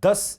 $10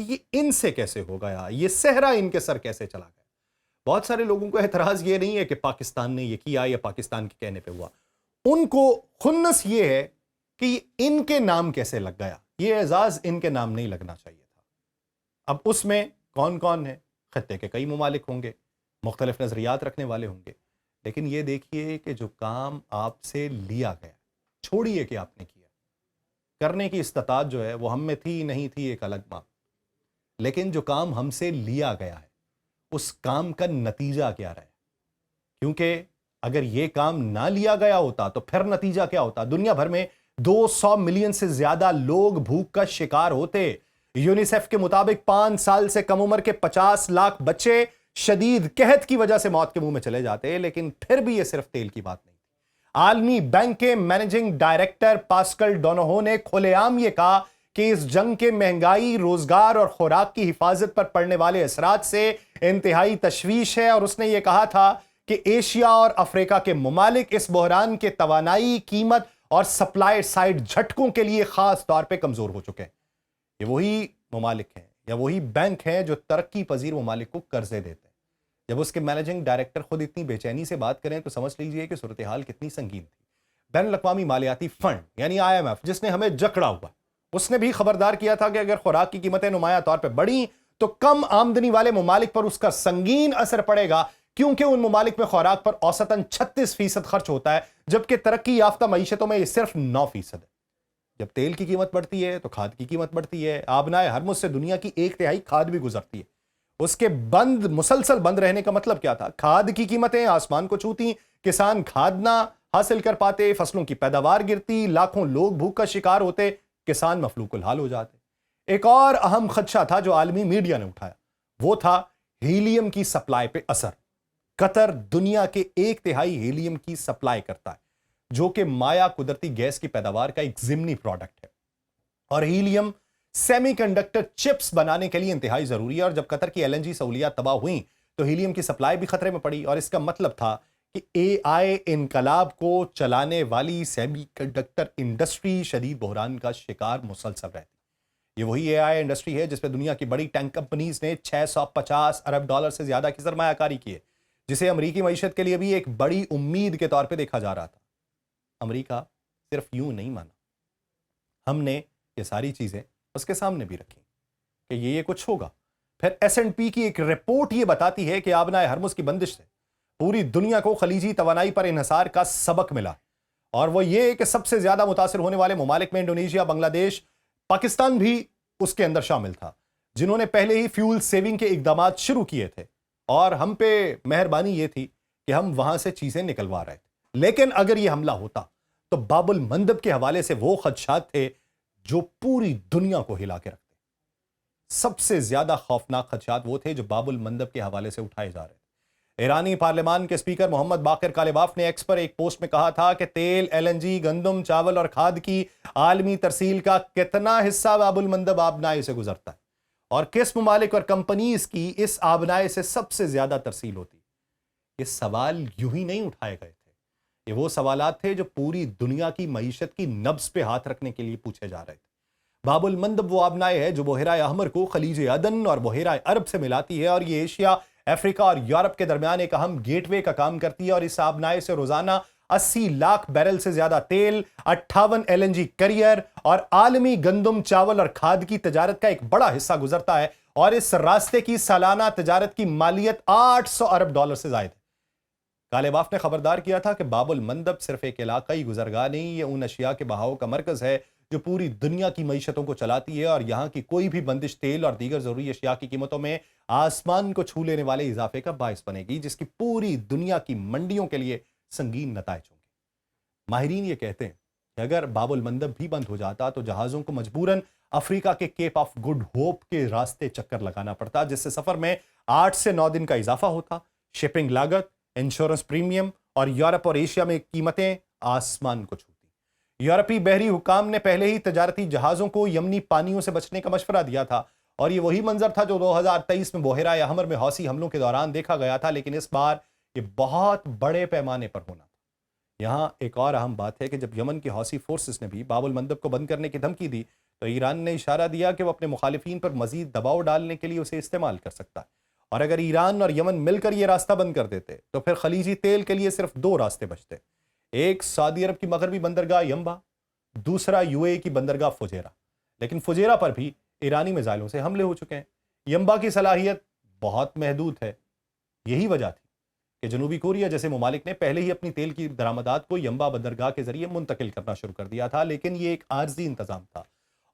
کہ یہ ان سے کیسے ہو گیا, یہ صحرا ان کے سر کیسے چلا گیا. بہت سارے لوگوں کو اعتراض یہ نہیں ہے کہ پاکستان نے یہ کیا یا پاکستان کے کہنے پہ ہوا, ان کو خنس یہ ہے کہ یہ ان کے نام کیسے لگ گیا. یہ اعزاز ان کے نام نہیں لگنا چاہیے تھا. اب اس میں کون کون ہے؟ خطے کے کئی ممالک ہوں گے, مختلف نظریات رکھنے والے ہوں گے, لیکن یہ دیکھیے کہ جو کام آپ سے لیا گیا, چھوڑیے کہ آپ نے کیا, کرنے کی استطاعت جو ہے وہ ہم میں تھی نہیں تھی ایک الگ بات, لیکن جو کام ہم سے لیا گیا ہے اس کام کا نتیجہ کیا رہا ہے. کیونکہ اگر یہ کام نہ لیا گیا ہوتا تو پھر نتیجہ کیا ہوتا؟ دنیا بھر میں 200 ملین سے زیادہ لوگ بھوک کا شکار ہوتے. یونیسیف کے مطابق 5 سال سے کم عمر کے 50 لاکھ بچے شدید قحط کی وجہ سے موت کے منہ میں چلے جاتے, لیکن پھر بھی یہ صرف تیل کی بات نہیں. عالمی بینک کے مینیجنگ ڈائریکٹر پاسکل ڈونوہو نے کھلے عام یہ کہا کہ اس جنگ کے مہنگائی, روزگار اور خوراک کی حفاظت پر پڑنے والے اثرات سے انتہائی تشویش ہے, اور اس نے یہ کہا تھا کہ ایشیا اور افریقہ کے ممالک اس بحران کے توانائی, قیمت اور سپلائی سائیڈ جھٹکوں کے لیے خاص طور پہ کمزور ہو چکے ہیں. یہ وہی ممالک ہیں یا وہی بینک ہیں جو ترقی پذیر ممالک کو قرضے دیتے ہیں. جب اس کے مینیجنگ ڈائریکٹر خود اتنی بے چینی سے بات کریں تو سمجھ لیجئے کہ صورتحال کتنی سنگین تھی. بین الاقوامی مالیاتی فنڈ یعنی IMF, جس نے ہمیں جکڑا ہوا, اس نے بھی خبردار کیا تھا کہ اگر خوراک کی قیمتیں نمایاں طور پہ بڑھیں تو کم آمدنی والے ممالک پر اس کا سنگین اثر پڑے گا, کیونکہ ان ممالک میں خوراک پر اوسطاً 36% خرچ ہوتا ہے, جبکہ ترقی یافتہ معیشتوں میں یہ صرف 9% ہے. جب تیل کی قیمت بڑھتی ہے تو کھاد کی قیمت بڑھتی ہے. آبنائے ہرمز سے دنیا کی 1/3 کھاد بھی گزرتی ہے. اس کے مسلسل بند رہنے کا مطلب کیا تھا؟ کھاد کی قیمتیں آسمان کو چھوتی, کسان کھاد نہ حاصل کر پاتے, فصلوں کی پیداوار گرتی, لاکھوں لوگ بھوک کا شکار ہوتے, کسان مفلوک الحال ہو جاتے. ایک اور اہم خدشہ تھا جو عالمی میڈیا نے اٹھایا, وہ تھا ہیلیم کی سپلائی پہ اثر. قطر دنیا کے 1/3 ہیلیم کی سپلائی کرتا ہے, جو کہ مائع قدرتی گیس کی پیداوار کا ایک ضمنی پروڈکٹ ہے, اور ہیلیم سیمی کنڈکٹر چپس بنانے کے لیے انتہائی ضروری ہے. اور جب قطر کی LNG سہولیات تباہ ہوئیں تو ہیلیم کی سپلائی بھی خطرے میں پڑی, اور اس کا مطلب تھا کہ AI انقلاب کو چلانے والی سیمی کنڈکٹر انڈسٹری شدید بحران کا شکار مسلسل رہتی. یہ وہی AI انڈسٹری ہے جس پہ دنیا کی بڑی ٹینک کمپنیز نے $650 ارب سے زیادہ کی سرمایہ کاری کی ہے, جسے امریکی معیشت کے لیے بھی ایک بڑی امید کے طور پہ دیکھا جا رہا تھا. امریکہ صرف یوں نہیں مانا, ہم نے یہ ساری چیزیں اس کے سامنے بھی رکھی کہ یہ کچھ ہوگا. پھر S&P کی ایک رپورٹ یہ بتاتی ہے کہ آبنائے ہرمز کی بندش سے پوری دنیا کو خلیجی توانائی پر انحصار کا سبق ملا, اور وہ یہ کہ سب سے زیادہ متاثر ہونے والے ممالک میں انڈونیشیا, بنگلہ دیش, پاکستان بھی اس کے اندر شامل تھا, جنہوں نے پہلے ہی فیول سیونگ کے اقدامات شروع کیے تھے, اور ہم پہ مہربانی یہ تھی کہ ہم وہاں سے چیزیں نکلوا رہے تھے. لیکن اگر یہ حملہ ہوتا تو باب المندب کے حوالے سے وہ خدشات تھے جو پوری دنیا کو ہلا کے رکھتے. سب سے زیادہ خوفناک خدشات وہ تھے جو باب المندب کے حوالے سے اٹھائے جا رہے تھے. ایرانی پارلیمان کے اسپیکر محمد باقر کالباف نے ایکس پر ایک پوسٹ میں کہا تھا کہ تیل, LNG, گندم, چاول اور کھاد کی عالمی ترسیل کا کتنا حصہ باب المندب آبنائے سے گزرتا ہے, اور کس ممالک اور کمپنیز کی اس آبنائے سے سب سے زیادہ ترسیل ہوتی. یہ سوال یوں ہی نہیں اٹھائے گئے تھے, یہ وہ سوالات تھے جو پوری دنیا کی معیشت کی نبض پہ ہاتھ رکھنے کے لیے پوچھے جا رہے تھے. باب المندب وہ آبنائے ہے جو بحیرہ احمر کو خلیج عدن اور بحیرہ عرب سے ملاتی ہے, اور یہ ایشیا, افریقہ اور یورپ کے درمیان ایک اہم گیٹ وے کا کام کرتی ہے. اور اس آبنائے سے روزانہ 80 لاکھ بیرل سے زیادہ تیل, 58 LNG کیریئر اور عالمی گندم, چاول اور کھاد کی تجارت کا ایک بڑا حصہ گزرتا ہے, اور اس راستے کی سالانہ تجارت کی مالیت $800 ارب سے زائد ہے. کالباف نے خبردار کیا تھا کہ باب المندب صرف ایک علاقائی گزرگاہ نہیں, یہ ان اشیاء کے بہاؤ کا مرکز ہے جو پوری دنیا کی معیشتوں کو چلاتی ہے, اور یہاں کی کوئی بھی بندش تیل اور دیگر ضروری اشیاء کی قیمتوں میں آسمان کو چھو لینے والے اضافے کا باعث بنے گی, جس کی پوری دنیا کی منڈیوں کے لیے سنگین نتائج ہوں گے. ماہرین یہ کہتے ہیں کہ اگر باب المندب بھی بند ہو جاتا تو جہازوں کو مجبوراً افریقہ کے کیپ آف گڈ ہوپ کے راستے چکر لگانا پڑتا, جس سے سفر میں 8 سے 9 دن کا اضافہ ہوتا. شپنگ لاگت, انشورنس پریمیم اور یورپ اور ایشیا میں قیمتیں آسمان کو چھوتی. یورپی بحری حکام نے پہلے ہی تجارتی جہازوں کو یمنی پانیوں سے بچنے کا مشورہ دیا تھا, اور یہ وہی منظر تھا جو 2023 میں بحیرہ احمر میں حوثی حملوں کے دوران دیکھا گیا تھا, لیکن اس بار یہ بہت بڑے پیمانے پر ہونا تھا. یہاں ایک اور اہم بات ہے کہ جب یمن کی حوثی فورسز نے بھی باب المندب کو بند کرنے کی دھمکی دی تو ایران نے اشارہ دیا کہ وہ اپنے مخالفین پر مزید دباؤ ڈالنے کے لیے اسے استعمال کر سکتا ہے، اور اگر ایران اور یمن مل کر یہ راستہ بند کر دیتے تو پھر خلیجی تیل کے لیے صرف دو راستے بچتے، ایک سعودی عرب کی مغربی بندرگاہ ینبع، دوسرا یو اے کی بندرگاہ فجیرہ۔ لیکن فجیرہ پر بھی ایرانی میزائلوں سے حملے ہو چکے ہیں۔ ینبع کی صلاحیت بہت محدود ہے۔ یہی وجہ تھی کہ جنوبی کوریا جیسے ممالک نے پہلے ہی اپنی تیل کی درآمدات کو ینبع بندرگاہ کے ذریعے منتقل کرنا شروع کر دیا تھا، لیکن یہ ایک عارضی انتظام تھا،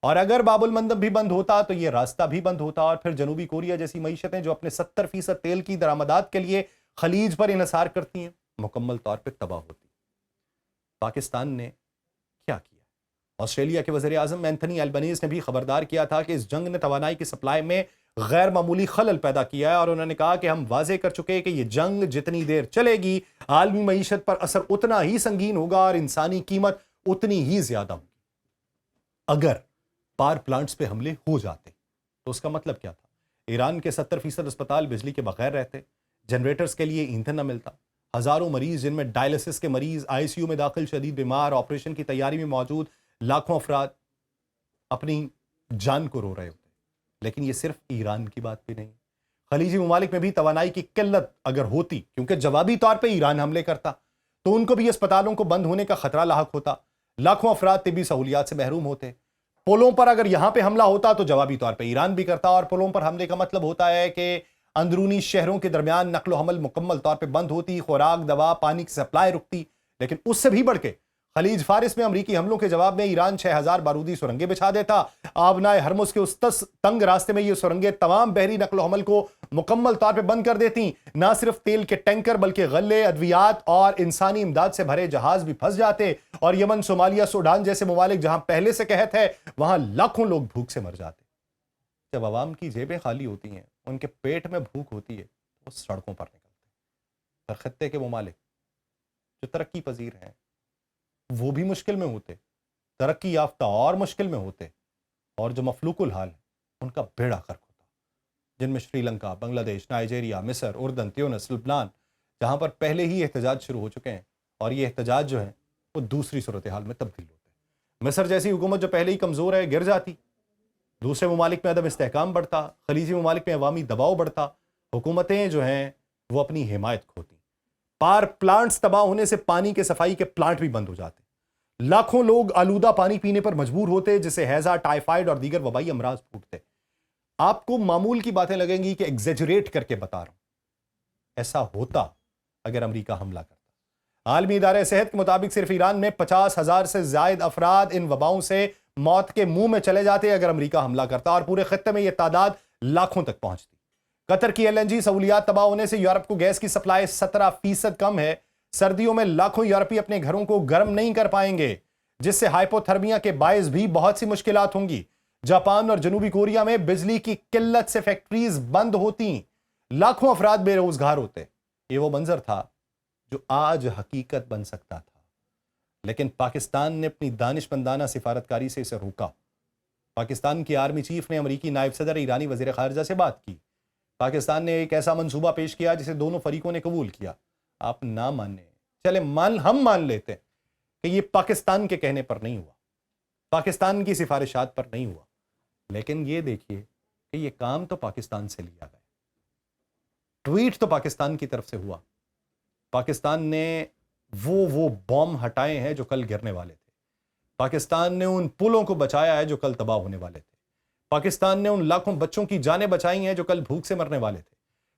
اور اگر باب المندب بھی بند ہوتا تو یہ راستہ بھی بند ہوتا، اور پھر جنوبی کوریا جیسی معیشتیں جو اپنے 70% تیل کی درآمدات کے لیے خلیج پر انحصار کرتی ہیں مکمل طور پہ تباہ ہوتی۔ پاکستان نے کیا کیا؟ آسٹریلیا کے وزیر اعظم اینتھنی البنیز نے بھی خبردار کیا تھا کہ اس جنگ نے توانائی کی سپلائی میں غیر معمولی خلل پیدا کیا ہے، اور انہوں نے کہا کہ ہم واضح کر چکے کہ یہ جنگ جتنی دیر چلے گی عالمی معیشت پر اثر اتنا ہی سنگین ہوگا اور انسانی قیمت اتنی ہی زیادہ ہوگی۔ اگر پاور پلانٹس پہ حملے ہو جاتے تو اس کا مطلب کیا تھا؟ ایران کے 70% اسپتال بجلی کے بغیر رہتے، جنریٹرز کے لیے ایندھن نہ ملتا، ہزاروں مریض جن میں ڈائلسس کے مریض آئی سی یو میں داخل، شدید بیمار، آپریشن کی تیاری میں موجود لاکھوں افراد اپنی جان کو رو رہے ہوتے۔ لیکن یہ صرف ایران کی بات بھی نہیں، خلیجی ممالک میں بھی توانائی کی قلت اگر ہوتی، کیونکہ جوابی طور پہ ایران حملے کرتا، تو ان کو بھی اسپتالوں کو بند ہونے کا خطرہ لاحق ہوتا، لاکھوں افراد طبی سہولیات سے محروم ہوتے۔ پلوں پر اگر یہاں پہ حملہ ہوتا تو جوابی طور پہ ایران بھی کرتا، اور پلوں پر حملے کا مطلب ہوتا ہے کہ اندرونی شہروں کے درمیان نقل و حمل مکمل طور پہ بند ہوتی، خوراک، دوا، پانی کی سپلائی رکتی۔ لیکن اس سے بھی بڑھ کے خلیج فارس میں امریکی حملوں کے جواب میں ایران 6000 بارودی سرنگیں بچھا دیتا۔ آبنائے ہرمز کے اس تنگ راستے میں یہ سرنگیں تمام بحری نقل و حمل کو مکمل طور پہ بند کر دیتی۔ نہ صرف تیل کے ٹینکر بلکہ غلے، ادویات اور انسانی امداد سے بھرے جہاز بھی پھنس جاتے، اور یمن، صومالیہ، سوڈان جیسے ممالک جہاں پہلے سے قحط ہے وہاں لاکھوں لوگ بھوک سے مر جاتے۔ جب عوام کی جیبیں خالی ہوتی ہیں، ان کے پیٹ میں بھوک ہوتی ہے، وہ سڑکوں پر نکلتے۔ خطے کے ممالک جو ترقی پذیر ہیں وہ بھی مشکل میں ہوتے، ترقی یافتہ اور مشکل میں ہوتے، اور جو مفلوق الحال ہیں ان کا بیڑا غرق ہوتا، جن میں شری لنکا، بنگلہ دیش، نائجیریا، مصر، اردن، تیونس، لبنان، جہاں پر پہلے ہی احتجاج شروع ہو چکے ہیں، اور یہ احتجاج جو ہیں وہ دوسری صورتحال میں تبدیل ہوتے ہیں۔ مصر جیسی حکومت جو پہلے ہی کمزور ہے گر جاتی، دوسرے ممالک میں عدم استحکام بڑھتا، خلیجی ممالک میں عوامی دباؤ بڑھتا، حکومتیں جو ہیں وہ اپنی حمایت کھوتی، پاور پلانٹس تباہ ہونے سے پانی کے صفائی کے پلانٹ بھی بند ہو جاتے، لاکھوں لوگ آلودہ پانی پینے پر مجبور ہوتے، جسے ہیضہ، ٹائیفائڈ اور دیگر وبائی امراض پھوٹتے۔ آپ کو معمول کی باتیں لگیں گی کہ ایگزیجریٹ کر کے بتا رہا ہوں، ایسا ہوتا اگر امریکہ حملہ کرتا۔ عالمی ادارہ صحت کے مطابق صرف ایران میں 50,000 سے زائد افراد ان وباؤں سے موت کے منہ میں چلے جاتے اگر امریکہ حملہ کرتا، اور پورے خطے میں یہ تعداد لاکھوں تک پہنچتی۔ قطر کی LNG سہولیات تباہ ہونے سے یورپ کو گیس کی سپلائی 17% کم ہے۔ سردیوں میں لاکھوں یورپی اپنے گھروں کو گرم نہیں کر پائیں گے، جس سے ہائپوتھرمیا کے باعث بھی بہت سی مشکلات ہوں گی۔ جاپان اور جنوبی کوریا میں بجلی کی قلت سے فیکٹریز بند ہوتی، لاکھوں افراد بے روزگار ہوتے۔ یہ وہ منظر تھا جو آج حقیقت بن سکتا تھا، لیکن پاکستان نے اپنی دانشمندانہ سفارتکاری سے اسے روکا۔ پاکستان کی آرمی چیف نے امریکی نائب صدر، ایرانی وزیر خارجہ سے بات کی۔ پاکستان نے ایک ایسا منصوبہ پیش کیا جسے دونوں فریقوں نے قبول کیا۔ آپ نہ مانیں، چلے ہم مان لیتے ہیں کہ یہ پاکستان کے کہنے پر نہیں ہوا، پاکستان کی سفارشات پر نہیں ہوا، لیکن یہ دیکھیے کہ یہ کام تو پاکستان سے لیا گیا، ٹویٹ تو پاکستان کی طرف سے ہوا۔ پاکستان نے وہ بم ہٹائے ہیں جو کل گرنے والے تھے، پاکستان نے ان پلوں کو بچایا ہے جو کل تباہ ہونے والے تھے، پاکستان نے ان لاکھوں بچوں کی جانیں بچائی ہیں جو کل بھوک سے مرنے والے تھے،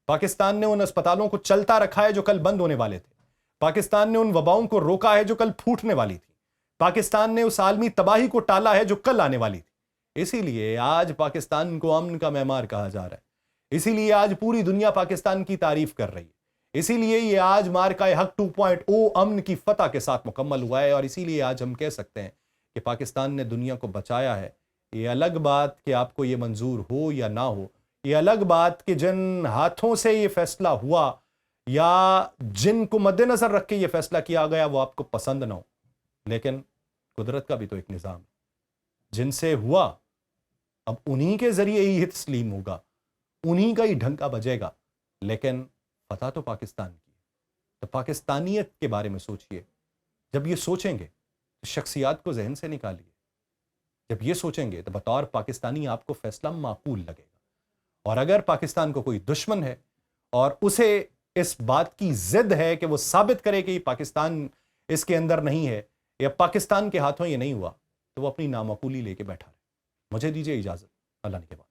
پاکستان نے ان اسپتالوں کو چلتا رکھا ہے جو کل بند ہونے والے تھے، پاکستان نے ان وباؤں کو روکا ہے جو کل پھوٹنے والی تھی، پاکستان نے اس عالمی تباہی کو ٹالا ہے جو کل آنے والی تھی۔ اسی لیے آج پاکستان کو امن کا معمار کہا جا رہا ہے، اسی لیے آج پوری دنیا پاکستان کی تعریف کر رہی ہے، اسی لیے یہ آج مارکہ حق 2.0 امن کی فتح کے ساتھ مکمل ہوا ہے، اور اسی لیے آج ہم کہہ سکتے ہیں کہ پاکستان نے دنیا کو بچایا ہے۔ یہ الگ بات کہ آپ کو یہ منظور ہو یا نہ ہو، یہ الگ بات کہ جن ہاتھوں سے یہ فیصلہ ہوا یا جن کو مد نظر رکھ کے یہ فیصلہ کیا گیا وہ آپ کو پسند نہ ہو، لیکن قدرت کا بھی تو ایک نظام ہے، جن سے ہوا اب انہی کے ذریعے ہی تسلیم ہوگا، انہی کا ہی ڈھنکا بجے گا، لیکن فتح تو پاکستان کی ہے۔ تو پاکستانیت کے بارے میں سوچئے، جب یہ سوچیں گے تو شخصیات کو ذہن سے نکالیے، جب یہ سوچیں گے تو بطور پاکستانی آپ کو فیصلہ معقول لگے گا. اور اگر پاکستان کو کوئی دشمن ہے اور اسے اس بات کی ضد ہے کہ وہ ثابت کرے کہ پاکستان اس کے اندر نہیں ہے یا پاکستان کے ہاتھوں یہ نہیں ہوا، تو وہ اپنی نامعقولی لے کے بیٹھا رہے. مجھے دیجیے اجازت. اللہ نے کے بعد.